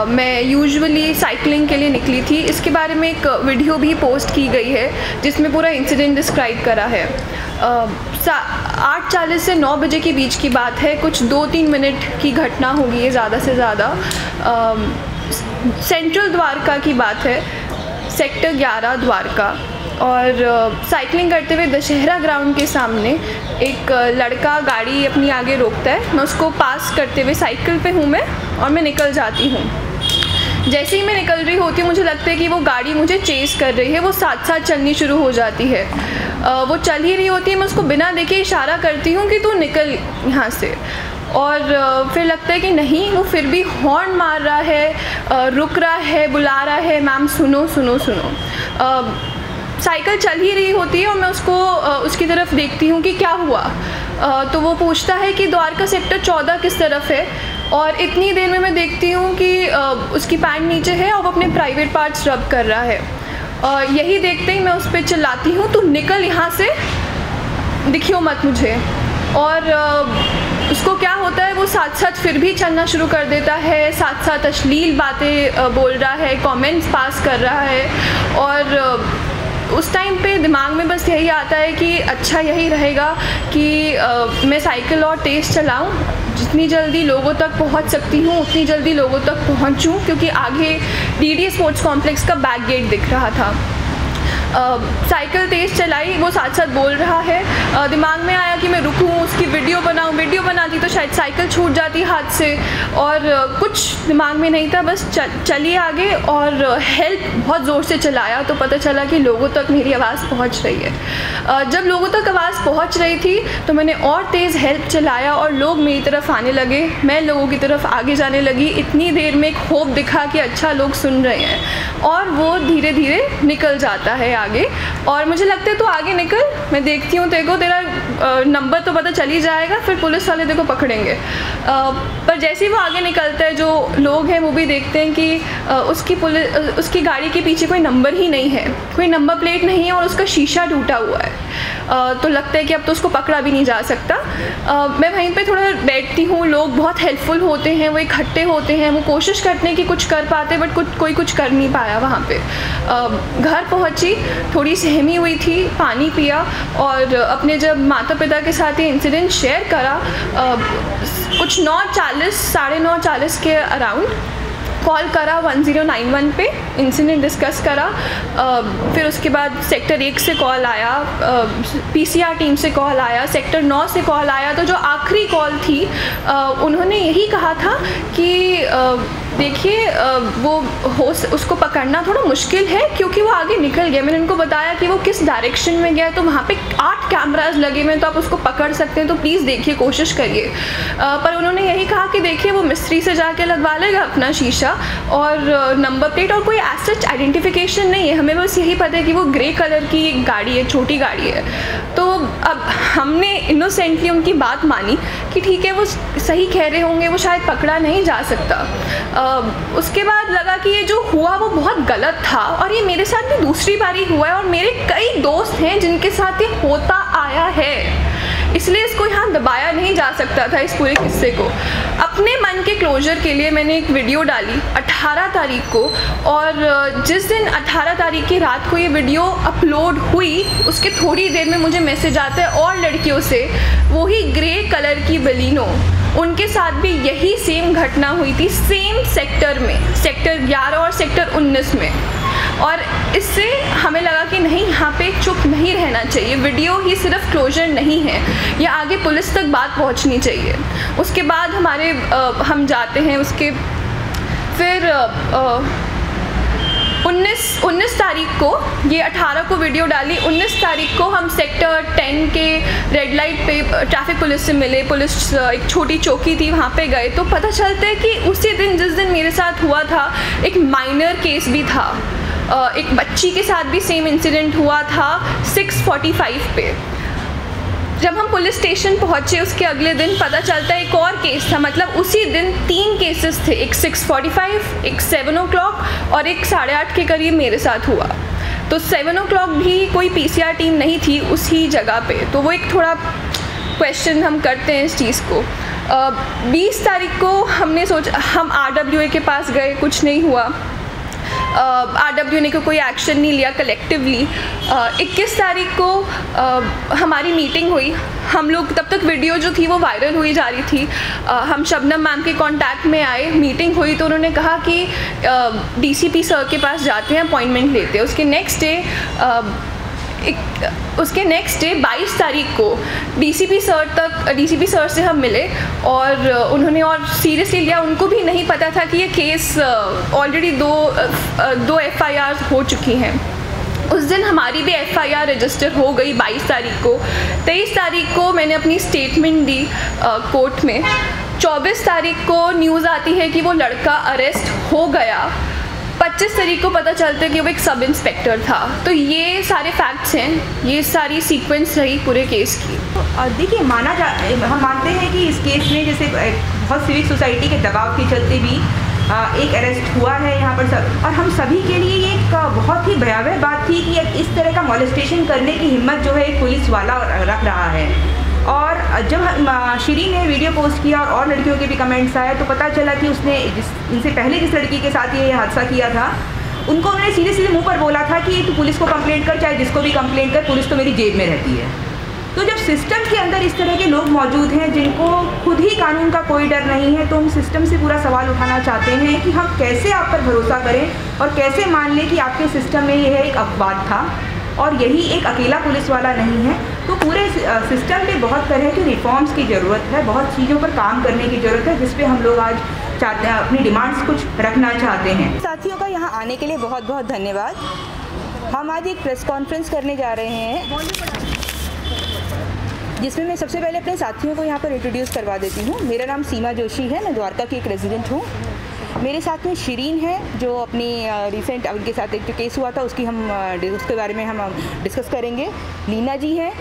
मैं usually cycling के लिए निकली थी। इसके बारे में एक वीडियो भी पोस्ट की गई है जिसमें पूरा इंसिडेंट डिस्क्राइब करा है। 8:40 से 9 बजे के बीच की बात है, कुछ 2-3 मिनट की घटना होगी ये ज़्यादा से ज़्यादा। सेंट्रल द्वारका की बात है, सेक्टर 11 द्वारका। और साइकिलिंग करते हुए दशहरा ग्राउंड के सामने एक लड़का गाड़ी अपनी आगे रोकता है। मैं उसको पास करते हुए, साइकिल पे हूँ मैं और मैं निकल जाती हूँ। जैसे ही मैं निकल रही होती हूँ मुझे लगता है कि वो गाड़ी मुझे चेस कर रही है, वो साथ साथ चलनी शुरू हो जाती है। वो चल ही रही होती है, मैं उसको बिना देखे इशारा करती हूँ कि तू निकल यहाँ से। और फिर लगता है कि नहीं, वो फिर भी हॉर्न मार रहा है, रुक रहा है, बुला रहा है, मैम सुनो सुनो सुनो। साइकिल चल ही रही होती है और मैं उसको उसकी तरफ देखती हूँ कि क्या हुआ। तो वो पूछता है कि द्वारका सेक्टर 14 किस तरफ है। और इतनी देर में मैं देखती हूँ कि उसकी पैंट नीचे है और वो अपने प्राइवेट पार्ट्स रब कर रहा है। यही देखते ही मैं उस पर चिल्लाती हूँ, तू निकल यहाँ से, दिखियो मत मुझे। और उसको क्या होता है, वो साथ साथ फिर भी चलना शुरू कर देता है, साथ साथ अश्लील बातें बोल रहा है, कमेंट्स पास कर रहा है। और उस टाइम पे दिमाग में बस यही आता है कि अच्छा यही रहेगा कि मैं साइकिल और तेज़ चलाऊं, जितनी जल्दी लोगों तक पहुंच सकती हूं उतनी जल्दी लोगों तक पहुंचूं, क्योंकि आगे डीडी स्पोर्ट्स कॉम्प्लेक्स का बैक गेट दिख रहा था। साइकिल तेज़ चलाई, वो साथ साथ बोल रहा है। दिमाग में आया कि मैं रुकूं, उसकी वीडियो बनाऊं, वीडियो बनाती तो शायद साइकिल छूट जाती हाथ से। और कुछ दिमाग में नहीं था, बस चली आगे और हेल्प बहुत ज़ोर से चलाया तो पता चला कि लोगों तक मेरी आवाज़ पहुंच रही है। जब लोगों तक आवाज़ पहुंच रही थी तो मैंने और तेज़ हेल्प चलाया और लोग मेरी तरफ आने लगे, मैं लोगों की तरफ आगे जाने लगी। इतनी देर में एक होप दिखा कि अच्छा लोग सुन रहे हैं, और वो धीरे धीरे निकल जाता है आगे। और मुझे लगता है तो आगे निकल, मैं देखती हूँ तेरे को, तेरा नंबर तो पता चल ही जाएगा, फिर पुलिस वाले तेरे को पकड़ेंगे। पर जैसे ही वो आगे निकलता है, जो लोग हैं वो भी देखते हैं कि उसकी गाड़ी के पीछे कोई नंबर ही नहीं है, कोई नंबर प्लेट नहीं है और उसका शीशा टूटा हुआ है। तो लगता है कि अब तो उसको पकड़ा भी नहीं जा सकता। मैं वहीं पे थोड़ा बैठती हूँ, लोग बहुत हेल्पफुल होते हैं, वो इकट्ठे होते हैं, वो कोशिश करते हैं कि कुछ कर पाते, बट कोई कुछ कर नहीं पाया वहाँ पे। घर पहुँची, थोड़ी सहमी हुई थी, पानी पिया और अपने जब माता पिता के साथ ये इंसिडेंट शेयर करा, कुछ 9:40, 9:30 के अराउंड कॉल करा 1091 पे, इंसिडेंट डिस्कस करा। फिर उसके बाद सेक्टर 1 से कॉल आया, पीसीआर टीम से कॉल आया, सेक्टर 9 से कॉल आया। तो जो आखिरी कॉल थी उन्होंने यही कहा था कि देखिए उसको पकड़ना थोड़ा मुश्किल है क्योंकि वो आगे निकल गया। मैंने उनको बताया कि वो किस डायरेक्शन में गया, तो वहाँ पे 8 कैमराज लगे हुए हैं, तो आप उसको पकड़ सकते हैं, तो प्लीज़ देखिए, कोशिश करिए। पर उन्होंने यही कहा कि देखिए वो मिस्त्री से जाके लगवा लेगा अपना शीशा, और नंबर प्लेट और कोई एज सच आइडेंटिफिकेशन नहीं है, हमें बस यही पता है कि वो ग्रे कलर की एक गाड़ी है, छोटी गाड़ी है। तो अब हमने इनोसेंटली उनकी बात मानी कि ठीक है वो सही कह रहे होंगे, वो शायद पकड़ा नहीं जा सकता। उसके बाद लगा कि ये जो हुआ वो बहुत गलत था, और ये मेरे साथ भी दूसरी बारी हुआ है और मेरे कई दोस्त हैं जिनके साथ ये होता आया है, इसलिए इसको यहाँ दबाया नहीं जा सकता था, इस पूरे किस्से को। अपने मन के क्लोजर के लिए मैंने एक वीडियो डाली 18 तारीख को, और जिस दिन 18 तारीख की रात को ये वीडियो अपलोड हुई उसके थोड़ी देर में मुझे मैसेज आता है और लड़कियों से, वही ग्रे कलर की बलिनो, उनके साथ भी यही सेम घटना हुई थी, सेम सेक्टर में, सेक्टर 11 और सेक्टर 19 में। और इससे हमें लगा कि नहीं, यहाँ पे चुप नहीं रहना चाहिए, वीडियो ही सिर्फ क्लोजर नहीं है, या आगे पुलिस तक बात पहुँचनी चाहिए। उसके बाद हम जाते हैं, उसके फिर 19 तारीख को, ये 18 को वीडियो डाली, 19 तारीख को हम सेक्टर 10 के रेड लाइट पे ट्रैफिक पुलिस से मिले। पुलिस एक छोटी चौकी थी, वहाँ पे गए तो पता चलता है कि उसी दिन जिस दिन मेरे साथ हुआ था एक माइनर केस भी था, एक बच्ची के साथ भी सेम इंसिडेंट हुआ था 6:45 पे। जब हम पुलिस स्टेशन पहुँचे उसके अगले दिन पता चलता है एक और केस था, मतलब उसी दिन 3 केसेस थे, एक 6:45, एक 7 o'clock और एक 8:30 के करीब मेरे साथ हुआ। तो 7 o'clock भी कोई पीसीआर टीम नहीं थी उसी जगह पे, तो वो एक थोड़ा क्वेश्चन हम करते हैं इस चीज़ को। 20 तारीख को हमने सोचा, हम RWA के पास गए, कुछ नहीं हुआ। RWA ने कोई एक्शन नहीं लिया कलेक्टिवली। 21 तारीख को हमारी मीटिंग हुई। हम लोग तब तक वीडियो जो थी वो वायरल हुई जा रही थी। हम शबनम मैम के कांटेक्ट में आए, मीटिंग हुई तो उन्होंने कहा कि DCP सर के पास जाते हैं, अपॉइंटमेंट लेते हैं। उसके नेक्स्ट डे 22 तारीख को DCP सर से हम मिले और उन्होंने और सीरियसली लिया। उनको भी नहीं पता था कि ये केस ऑलरेडी दो FIRs हो चुकी हैं। उस दिन हमारी भी FIR रजिस्टर हो गई 22 तारीख को। 23 तारीख को मैंने अपनी स्टेटमेंट दी कोर्ट में। 24 तारीख को न्यूज़ आती है कि वो लड़का अरेस्ट हो गया। 25 तारीख को पता चलता है कि वो एक सब इंस्पेक्टर था। तो ये सारे फैक्ट्स हैं, ये सारी सीक्वेंस रही पूरे केस की। देखिए, हम मानते हैं कि इस केस में जैसे बहुत सिविक सोसाइटी के दबाव के चलते भी एक अरेस्ट हुआ है यहाँ पर सब, और हम सभी के लिए ये एक बहुत ही भयावह बात थी कि इस तरह का मॉलेस्टेशन करने की हिम्मत जो है एक पुलिस वाला रख रहा है। और जब शिरीन ने वीडियो पोस्ट किया और लड़कियों के भी कमेंट्स आए तो पता चला कि उसने इनसे पहले जिस लड़की के साथ ये हादसा किया था उनको उन्होंने सीधे सीधे मुंह पर बोला था कि तू पुलिस को कंप्लेंट कर, चाहे जिसको भी कंप्लेंट कर, पुलिस तो मेरी जेब में रहती है। तो जब सिस्टम के अंदर इस तरह के लोग मौजूद हैं जिनको खुद ही कानून का कोई डर नहीं है, तो हम सिस्टम से पूरा सवाल उठाना चाहते हैं कि हम कैसे आप पर भरोसा करें और कैसे मान लें कि आपके सिस्टम में यह एक अपवाद था और यही एक अकेला पुलिस वाला नहीं है। तो पूरे सिस्टम में बहुत तरह के रिफॉर्म्स की ज़रूरत है, बहुत चीज़ों पर काम करने की ज़रूरत है, जिस पे हम लोग आज चाहते हैं अपनी डिमांड्स कुछ रखना चाहते हैं। साथियों का यहाँ आने के लिए बहुत बहुत धन्यवाद। हम आज एक प्रेस कॉन्फ्रेंस करने जा रहे हैं जिसमें मैं सबसे पहले अपने साथियों को यहाँ पर इंट्रोड्यूस करवा देती हूँ। मेरा नाम सीमा जोशी है, मैं द्वारका की एक रेजिडेंट हूँ। मेरे साथ में शिरीन है जो अपनी रिसेंट उनके साथ एक केस हुआ था उसके बारे में हम डिस्कस करेंगे। लीना जी हैं,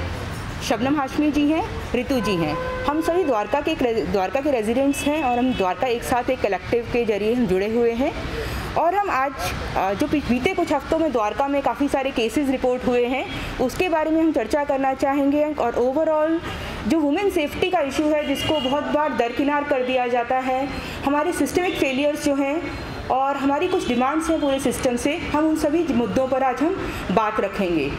शबनम हाशमी जी हैं, रितु जी हैं। हम सभी द्वारका के रेजिडेंट्स हैं और हम द्वारका एक साथ एक कलेक्टिव के जरिए हम जुड़े हुए हैं। और हम आज जो बीते कुछ हफ्तों में द्वारका में काफ़ी सारे केसेस रिपोर्ट हुए हैं उसके बारे में हम चर्चा करना चाहेंगे। और ओवरऑल जो वुमेन सेफ्टी का इशू है जिसको बहुत बार दरकिनार कर दिया जाता है, हमारे सिस्टमिक फेलियर्स जो हैं और हमारी कुछ डिमांड्स हैं पूरे सिस्टम से, हम उन सभी मुद्दों पर आज हम बात रखेंगे।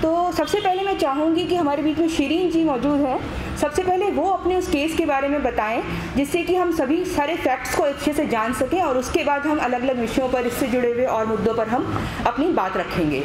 तो सबसे पहले मैं चाहूँगी कि हमारे बीच में शिरीन जी मौजूद हैं। सबसे पहले वो अपने उस केस के बारे में बताएं जिससे कि हम सभी सारे फैक्ट्स को अच्छे से जान सकें और उसके बाद हम अलग अलग विषयों पर इससे जुड़े हुए और मुद्दों पर हम अपनी बात रखेंगे।